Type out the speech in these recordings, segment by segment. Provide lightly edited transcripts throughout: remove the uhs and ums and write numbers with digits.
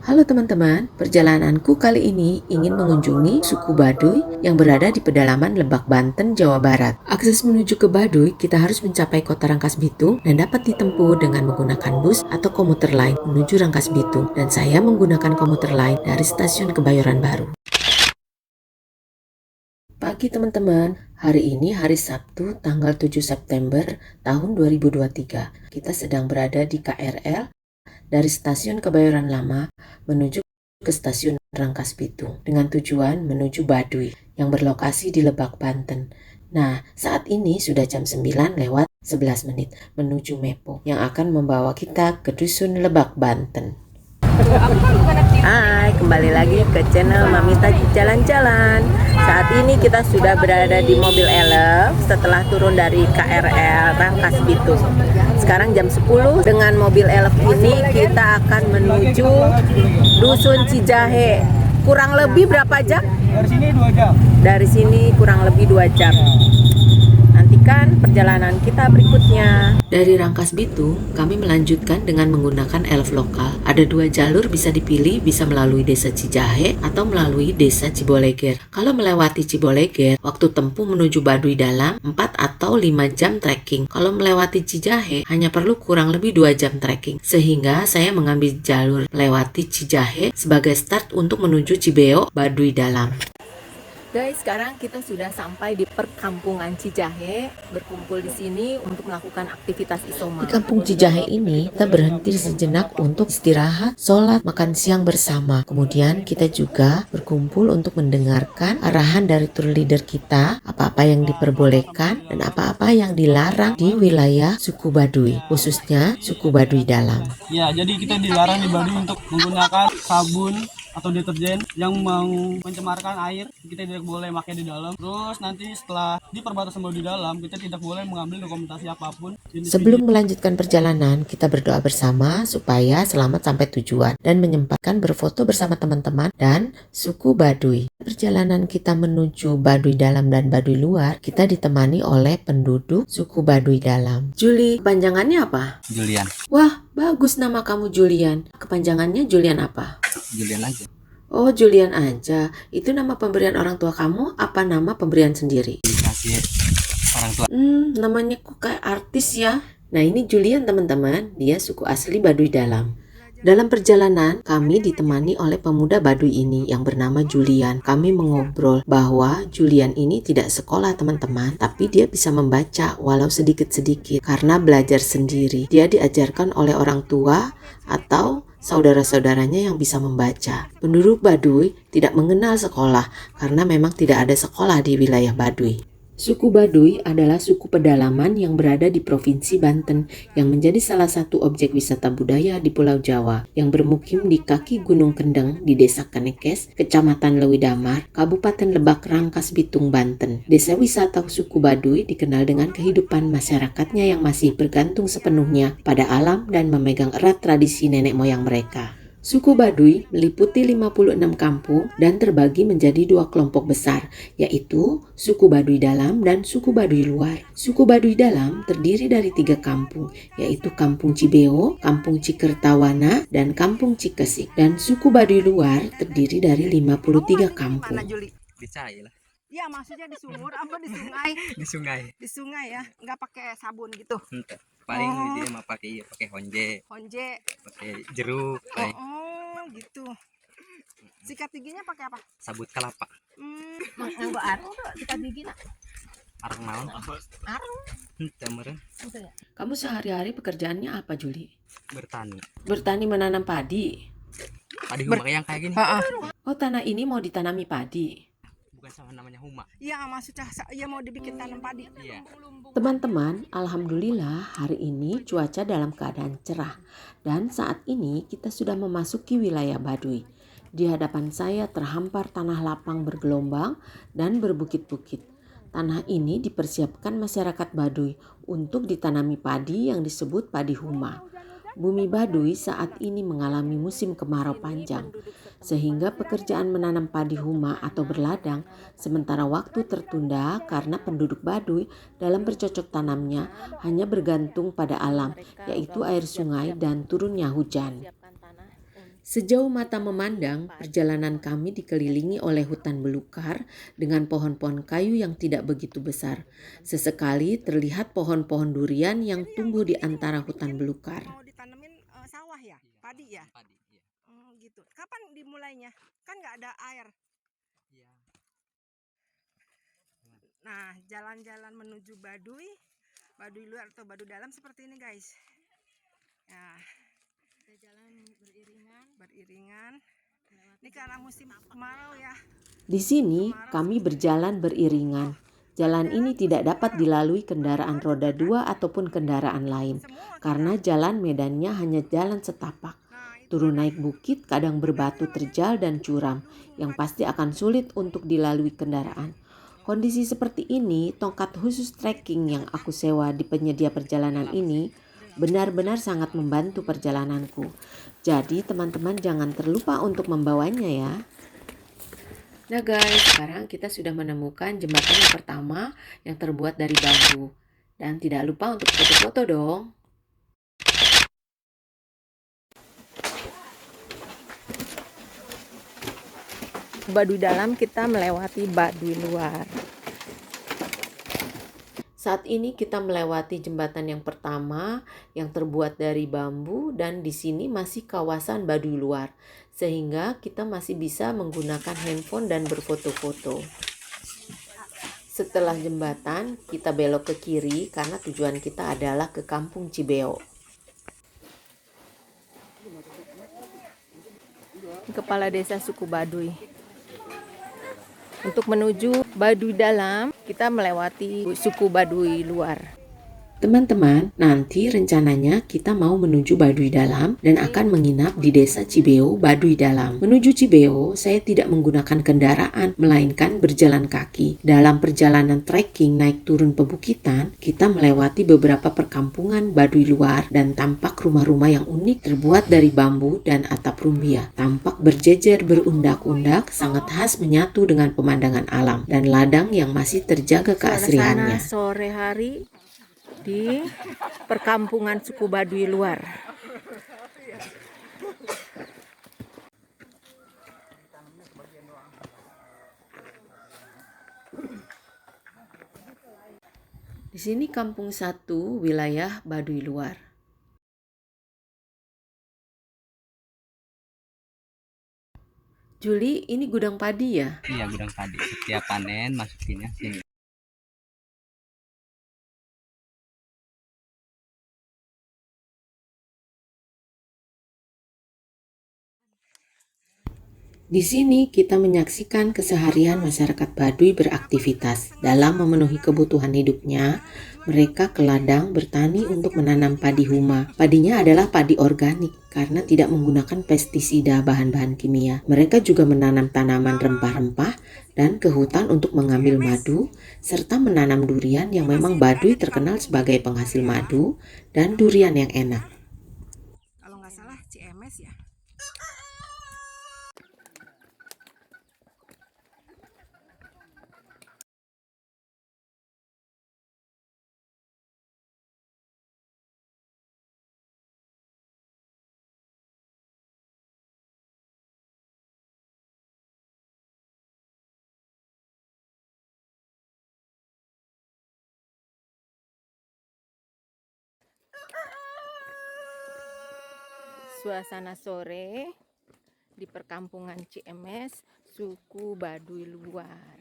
Halo teman-teman, perjalananku kali ini ingin mengunjungi suku Baduy yang berada di pedalaman Lebak, Banten, Jawa Barat. Akses menuju ke Baduy, kita harus mencapai kota Rangkas Bitung dan dapat ditempuh dengan menggunakan bus atau komuter lain menuju Rangkas Bitung. Dan saya menggunakan komuter lain dari stasiun Kebayoran Baru. Pagi teman-teman, hari ini hari Sabtu tanggal 7 September tahun 2023. Kita sedang berada di KRL dari stasiun Kebayoran Lama menuju ke stasiun Rangkas Bitung dengan tujuan menuju Baduy yang berlokasi di Lebak, Banten. Nah, saat ini sudah jam 9 lewat 11 menit menuju Mepo yang akan membawa kita ke Dusun Lebak, Banten. Hai, kembali lagi ke channel Mamita Jalan-Jalan. Saat ini kita sudah berada di mobil Elf setelah turun dari KRL Rangkas Bitung. Sekarang jam 10, dengan mobil Elf ini kita akan menuju Dusun Cijahe. Kurang lebih berapa jam? Dari sini 2 jam. Dari sini kurang lebih 2 jam. Nantikan perjalanan kita berikutnya. Dari Rangkas Bitung, kami melanjutkan dengan menggunakan Elf lokal. Ada 2 jalur bisa dipilih, bisa melalui Desa Cijahe atau melalui Desa Ciboleger. Kalau melewati Ciboleger, waktu tempuh menuju Baduy Dalam 4 atau 5 jam trekking. Kalau melewati Cijahe, hanya perlu kurang lebih 2 jam trekking. Sehingga saya mengambil jalur melewati Cijahe sebagai start untuk menuju Cibeo, Baduy Dalam. Guys, sekarang kita sudah sampai di perkampungan Cijahe, berkumpul di sini untuk melakukan aktivitas isoma. Di kampung Cijahe ini, kita berhenti sejenak untuk istirahat, sholat, makan siang bersama. Kemudian kita juga berkumpul untuk mendengarkan arahan dari tour leader kita, apa-apa yang diperbolehkan dan apa-apa yang dilarang di wilayah suku Baduy, khususnya suku Baduy Dalam. Ya, jadi kita dilarang di Baduy untuk menggunakan sabun atau deterjen yang mencemarkan air. Kita tidak boleh pakai di dalam. Terus nanti setelah di perbatasan Baduy Dalam, kita tidak boleh mengambil dokumentasi apapun. Sebelum melanjutkan perjalanan, kita berdoa bersama supaya selamat sampai tujuan dan menyempatkan berfoto bersama teman-teman dan suku Baduy. Perjalanan kita menuju Baduy Dalam dan Baduy Luar, kita ditemani oleh penduduk suku Baduy Dalam. Juli, kepanjangannya apa? Julian. Wah, bagus nama kamu Julian. Kepanjangannya Julian apa? Julian aja. Oh, Julian aja. Itu nama pemberian orang tua kamu apa nama pemberian sendiri? Dikasih orang tua. Namanya kok kayak artis ya. Nah, ini Julian teman-teman. Dia suku asli Baduy Dalam. Dalam perjalanan, kami ditemani oleh pemuda Baduy ini yang bernama Julian. Kami mengobrol bahwa Julian ini tidak sekolah teman-teman, tapi dia bisa membaca walau sedikit-sedikit karena belajar sendiri. Dia diajarkan oleh orang tua atau saudara-saudaranya yang bisa membaca. Penduduk Baduy tidak mengenal sekolah karena memang tidak ada sekolah di wilayah Baduy. Suku Baduy adalah suku pedalaman yang berada di Provinsi Banten yang menjadi salah satu objek wisata budaya di Pulau Jawa yang bermukim di kaki Gunung Kendeng di Desa Kanekes, Kecamatan Lewidamar, Kabupaten Lebak, Rangkas Bitung, Banten. Desa wisata suku Baduy dikenal dengan kehidupan masyarakatnya yang masih bergantung sepenuhnya pada alam dan memegang erat tradisi nenek moyang mereka. Suku Baduy meliputi 56 kampung dan terbagi menjadi 2 kelompok besar, yaitu suku Baduy Dalam dan suku Baduy Luar. Suku Baduy Dalam terdiri dari 3 kampung, yaitu Kampung Cibeo, Kampung Cikertawana, dan Kampung Cikesik. Dan suku Baduy Luar terdiri dari 53 kampung. Dicai lah. Iya, maksudnya di sumur apa di sungai? Di sungai. Di sungai ya, nggak pakai sabun gitu. Entah. Paling dia mah pakai honje, Honje. pakai jeruk, paling Gitu. Sikat giginya pakai apa? sabut kelapa. Nggak arung tuh sikat gigi nak. Arang naon? Arung. Entah meren. Kamu sehari-hari pekerjaannya apa, Juli? Bertani. Bertani menanam padi. Padi huma yang kayak gini. Oh, tanah ini mau ditanami padi. Bukan sama namanya huma. Iya, maksudnya ya mau dibikin tanam padi. Iya. Teman-teman, alhamdulillah hari ini cuaca dalam keadaan cerah dan saat ini kita sudah memasuki wilayah Baduy. Di hadapan saya terhampar tanah lapang bergelombang dan berbukit-bukit. Tanah ini dipersiapkan masyarakat Baduy untuk ditanami padi yang disebut padi huma. Bumi Baduy saat ini mengalami musim kemarau panjang, sehingga pekerjaan menanam padi huma atau berladang sementara waktu tertunda karena penduduk Baduy dalam bercocok tanamnya hanya bergantung pada alam, yaitu air sungai dan turunnya hujan. Sejauh mata memandang, perjalanan kami dikelilingi oleh hutan belukar dengan pohon-pohon kayu yang tidak begitu besar. Sesekali terlihat pohon-pohon durian yang tumbuh di antara hutan belukar. Mau ditanemin sawah ya, padi ya. Padi, iya. Gitu. Kapan dimulainya? Kan nggak ada air. Iya. Nah, jalan-jalan menuju Baduy luar atau Baduy dalam seperti ini guys. Ya, kita jalan beriringan. Ini karena musim kemarau ya. Di sini kami berjalan beriringan. Jalan ini tidak dapat dilalui kendaraan roda 2 ataupun kendaraan lain karena jalan medannya hanya jalan setapak. Turun naik bukit kadang berbatu terjal dan curam yang pasti akan sulit untuk dilalui kendaraan. Kondisi seperti ini, tongkat khusus trekking yang aku sewa di penyedia perjalanan ini benar-benar sangat membantu perjalananku. Jadi teman-teman jangan terlupa untuk membawanya ya. Nah guys, sekarang kita sudah menemukan jembatan yang pertama yang terbuat dari bambu. Dan tidak lupa untuk foto-foto dong. Baduy dalam kita melewati Baduy luar. Saat ini kita melewati jembatan yang pertama yang terbuat dari bambu dan di sini masih kawasan Baduy luar. Sehingga kita masih bisa menggunakan handphone dan berfoto-foto. Setelah jembatan, kita belok ke kiri karena tujuan kita adalah ke Kampung Cibeo. Kepala Desa Suku Baduy. Untuk menuju Baduy dalam, kita melewati suku Baduy luar. Teman-teman, nanti rencananya kita mau menuju Baduy dalam dan akan menginap di Desa Cibeo, Baduy dalam. Menuju Cibeo, saya tidak menggunakan kendaraan, melainkan berjalan kaki. Dalam perjalanan trekking naik turun pebukitan, kita melewati beberapa perkampungan Baduy luar dan tampak rumah-rumah yang unik terbuat dari bambu dan atap rumbia. Tampak berjejer berundak-undak, sangat khas menyatu dengan pemandangan alam dan ladang yang masih terjaga keasriannya. Sore hari di perkampungan suku Baduy luar. Di sini Kampung 1, wilayah Baduy luar. Juli, ini gudang padi ya? Iya, gudang padi. Setiap panen masukinnya sini. Di sini kita menyaksikan keseharian masyarakat Baduy beraktivitas. Dalam memenuhi kebutuhan hidupnya, mereka ke ladang bertani untuk menanam padi huma. Padinya adalah padi organik karena tidak menggunakan pestisida bahan-bahan kimia. Mereka juga menanam tanaman rempah-rempah dan ke hutan untuk mengambil madu, serta menanam durian yang memang Baduy terkenal sebagai penghasil madu dan durian yang enak. Kalau nggak salah CMS ya. Suasana sore di perkampungan CMS suku Baduy luar.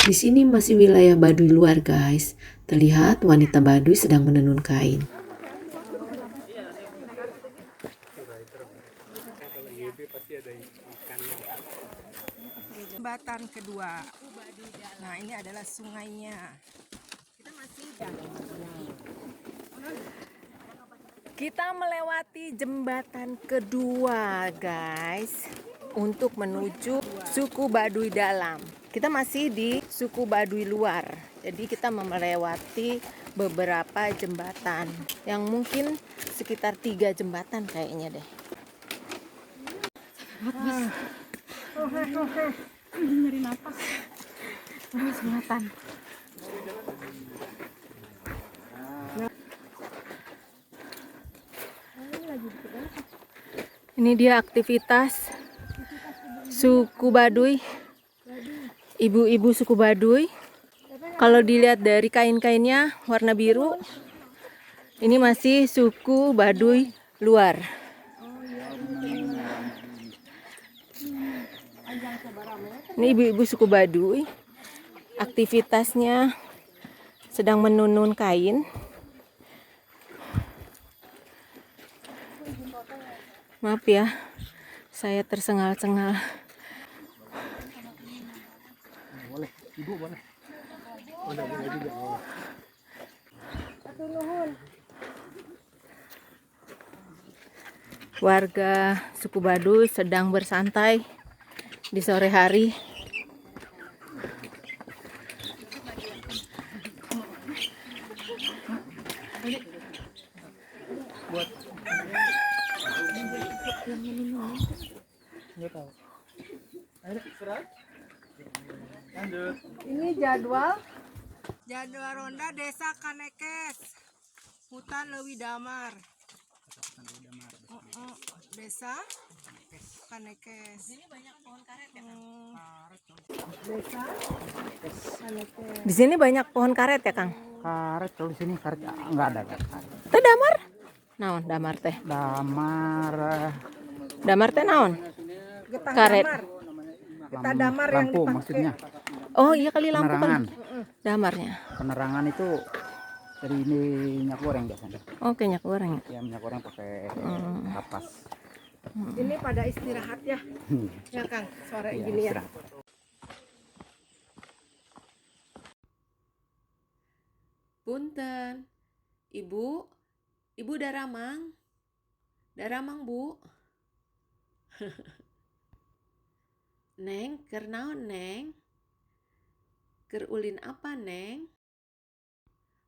Di sini masih wilayah Baduy luar guys. Terlihat wanita Baduy sedang menenun kain. Jembatan kedua. Nah, ini adalah sungainya. Kita melewati jembatan kedua, guys, untuk menuju suku Baduy dalam. Kita masih di suku Baduy luar. Jadi kita melewati beberapa jembatan yang mungkin sekitar 3 jembatan kayaknya deh. Nyari napas. Selatan. Ini dia aktivitas suku Baduy, ibu-ibu suku Baduy. Kalau dilihat dari kain-kainnya warna biru, ini masih suku Baduy luar. Ini ibu-ibu suku Baduy, aktivitasnya sedang menunun kain. Maaf ya, saya tersengal-sengal. Boleh, ibu boleh. Warga suku Baduy sedang bersantai di sore hari. Ini jadwal ronda Desa Kanekes, Hutan Lewi Damar. Desa Kanekes. Ini banyak pohon karet ya, Kang? Desa Kanekes. Di sini banyak pohon karet ya, Kang? Karet kalau di sini karet enggak ada karet. Teh damar? Naon damar teh? Damar Damar teh naon? Karet. lampu maksudnya. Oh iya kali lampu Penerangan. kan. Damarnya. Penerangan itu dari minyak goreng biasanya. Oke, minyak goreng. Ya minyak goreng pakai kapas. Ini pada istirahat ya. Ya Kang, sore Iya, gini ya. istirahat. Punten. Ibu, Ibu Daramang. Daramang, Bu. Neng, keur naon, Neng? Keur ulin apa, Neng?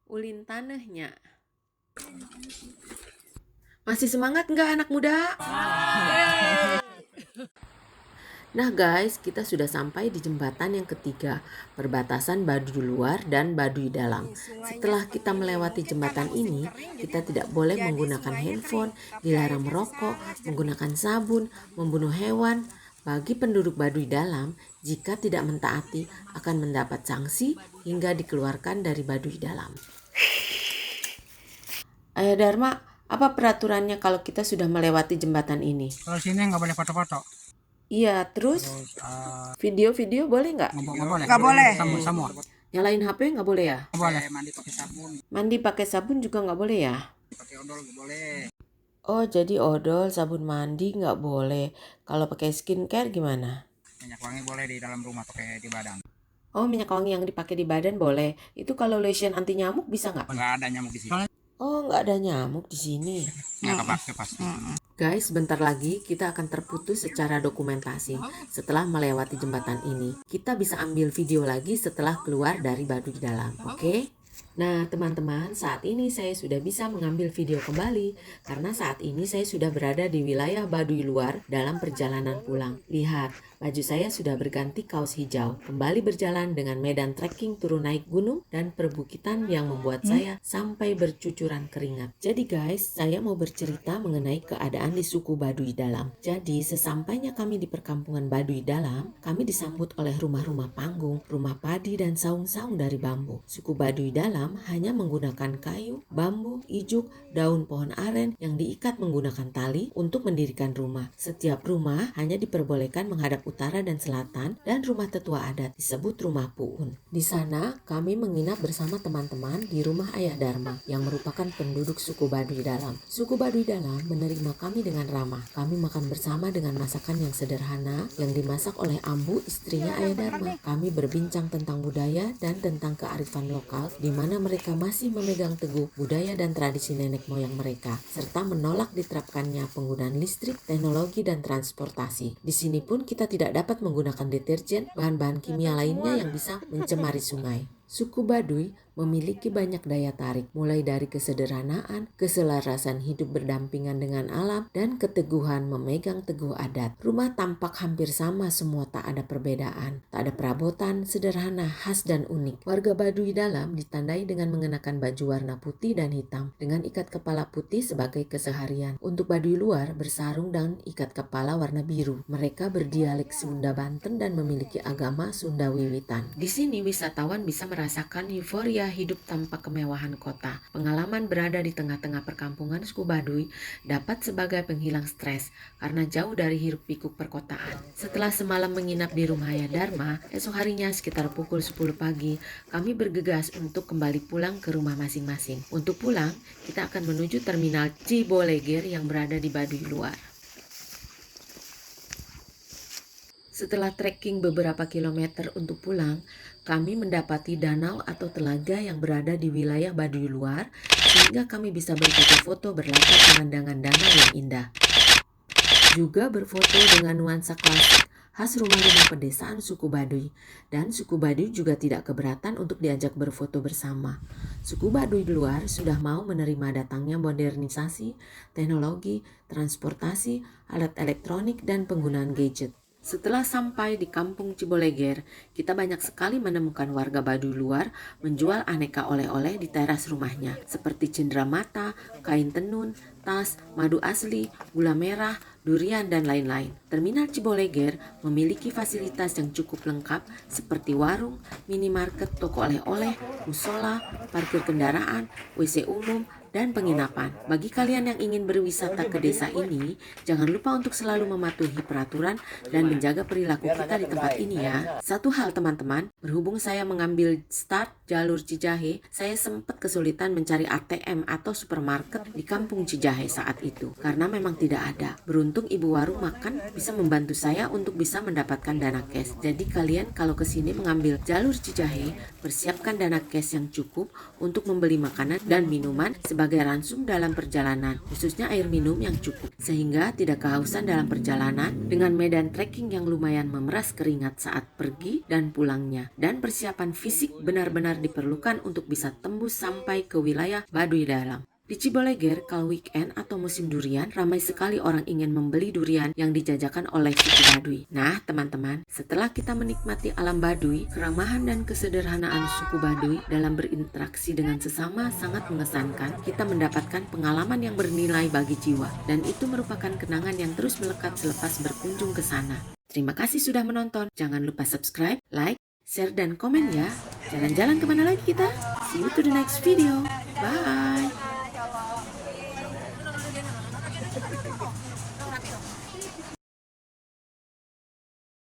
Ulin tanahnya. Masih semangat nggak anak muda? Nah guys, kita sudah sampai di jembatan yang ketiga, perbatasan Baduy luar dan Baduy dalam. Setelah kita melewati jembatan ini, kita tidak boleh menggunakan handphone, dilarang merokok, menggunakan sabun, membunuh hewan. Bagi penduduk Baduy dalam, jika tidak mentaati akan mendapat sanksi hingga dikeluarkan dari Baduy dalam. Ayah Dharma, apa peraturannya kalau kita sudah melewati jembatan ini? Kalau sini nggak boleh foto-foto. Iya, terus video-video boleh nggak? Nggak boleh. Semua. Nyalain HP nggak boleh ya? Nggak boleh. Mandi pakai sabun. Mandi pakai sabun juga nggak boleh ya? Pakai odol nggak boleh. Oh, jadi odol, sabun mandi nggak boleh. Kalau pakai skincare gimana? Minyak wangi boleh di dalam rumah pakai di badan. Oh, minyak wangi yang dipakai di badan boleh. Itu kalau lotion anti nyamuk bisa nggak? Nggak ada nyamuk di sini. Oh, nggak ada nyamuk di sini. Nggak kepake pasti. Guys, bentar lagi kita akan terputus secara dokumentasi setelah melewati jembatan ini. Kita bisa ambil video lagi setelah keluar dari Baduy dalam, oke? Nah teman-teman, saat ini saya sudah bisa mengambil video kembali karena saat ini saya sudah berada di wilayah Baduy luar dalam perjalanan pulang. Lihat, baju saya sudah berganti kaos hijau, kembali berjalan dengan medan trekking turun naik gunung dan perbukitan yang membuat saya sampai bercucuran keringat. Jadi guys, saya mau bercerita mengenai keadaan di suku Baduy dalam. Jadi sesampainya kami di perkampungan Baduy dalam, kami disambut oleh rumah-rumah panggung, rumah padi dan saung-saung dari bambu. Suku Baduy dalam hanya menggunakan kayu, bambu, ijuk, daun pohon aren yang diikat menggunakan tali untuk mendirikan rumah. Setiap rumah hanya diperbolehkan menghadap utara dan selatan dan rumah tetua adat disebut rumah puun. Di sana kami menginap bersama teman-teman di rumah Ayah Dharma yang merupakan penduduk suku Baduy dalam. Suku Baduy dalam menerima kami dengan ramah. Kami makan bersama dengan masakan yang sederhana yang dimasak oleh Ambu, istrinya Ayah Dharma. Kami berbincang tentang budaya dan tentang kearifan lokal di mana mereka masih memegang teguh budaya dan tradisi nenek moyang mereka, serta menolak diterapkannya penggunaan listrik, teknologi, dan transportasi. Di sini pun kita tidak dapat menggunakan deterjen, bahan-bahan kimia lainnya yang bisa mencemari sungai. Suku Baduy memiliki banyak daya tarik, mulai dari kesederhanaan, keselarasan hidup berdampingan dengan alam, dan keteguhan memegang teguh adat. Rumah tampak hampir sama semua, tak ada perbedaan. Tak ada perabotan, sederhana, khas dan unik. Warga Baduy dalam ditandai dengan mengenakan baju warna putih dan hitam, dengan ikat kepala putih sebagai keseharian. Untuk Baduy luar bersarung dan ikat kepala warna biru. Mereka berdialek Sunda Banten dan memiliki agama Sunda Wiwitan. Di sini wisatawan bisa merasakan euforia hidup tanpa kemewahan kota. Pengalaman berada di tengah-tengah perkampungan suku Baduy dapat sebagai penghilang stres karena jauh dari hiruk pikuk perkotaan. Setelah semalam menginap di rumah Ayah Dharma, esok harinya sekitar pukul 10 pagi, kami bergegas untuk kembali pulang ke rumah masing-masing. Untuk pulang, kita akan menuju terminal Ciboleger yang berada di Baduy luar. Setelah trekking beberapa kilometer untuk pulang, kami mendapati danau atau telaga yang berada di wilayah Baduy luar, sehingga kami bisa berfoto-foto berlatar pemandangan danau yang indah. Juga berfoto dengan nuansa klasik khas rumah-rumah pedesaan suku Baduy. Dan suku Baduy juga tidak keberatan untuk diajak berfoto bersama. Suku Baduy luar sudah mau menerima datangnya modernisasi, teknologi, transportasi, alat elektronik, dan penggunaan gadget. Setelah sampai di kampung Ciboleger, kita banyak sekali menemukan warga Baduy luar menjual aneka oleh-oleh di teras rumahnya, seperti cenderamata, kain tenun, tas, madu asli, gula merah, durian, dan lain-lain. Terminal Ciboleger memiliki fasilitas yang cukup lengkap seperti warung, minimarket, toko oleh-oleh, musola, parkir kendaraan, WC umum, dan penginapan. Bagi kalian yang ingin berwisata ke desa ini, jangan lupa untuk selalu mematuhi peraturan dan menjaga perilaku kita di tempat ini ya. Satu hal teman-teman, berhubung saya mengambil start jalur Cijahe, saya sempat kesulitan mencari ATM atau supermarket di kampung Cijahe saat itu, karena memang tidak ada. Beruntung ibu warung makan bisa membantu saya untuk bisa mendapatkan dana cash. Jadi kalian kalau kesini mengambil jalur Cijahe, persiapkan dana cash yang cukup untuk membeli makanan dan minuman sebagai ransum dalam perjalanan, khususnya air minum yang cukup, sehingga tidak kehausan dalam perjalanan dengan medan trekking yang lumayan memeras keringat saat pergi dan pulangnya. Dan persiapan fisik benar-benar diperlukan untuk bisa tembus sampai ke wilayah Baduy dalam. Di Ciboleger, kalau weekend atau musim durian, ramai sekali orang ingin membeli durian yang dijajakan oleh suku Baduy. Nah, teman-teman, setelah kita menikmati alam Baduy, keramahan dan kesederhanaan suku Baduy dalam berinteraksi dengan sesama sangat mengesankan. Kita mendapatkan pengalaman yang bernilai bagi jiwa, dan itu merupakan kenangan yang terus melekat selepas berkunjung ke sana. Terima kasih sudah menonton. Jangan lupa subscribe, like, share, dan komen ya. Jalan-jalan kemana lagi kita? See you to the next video. Bye!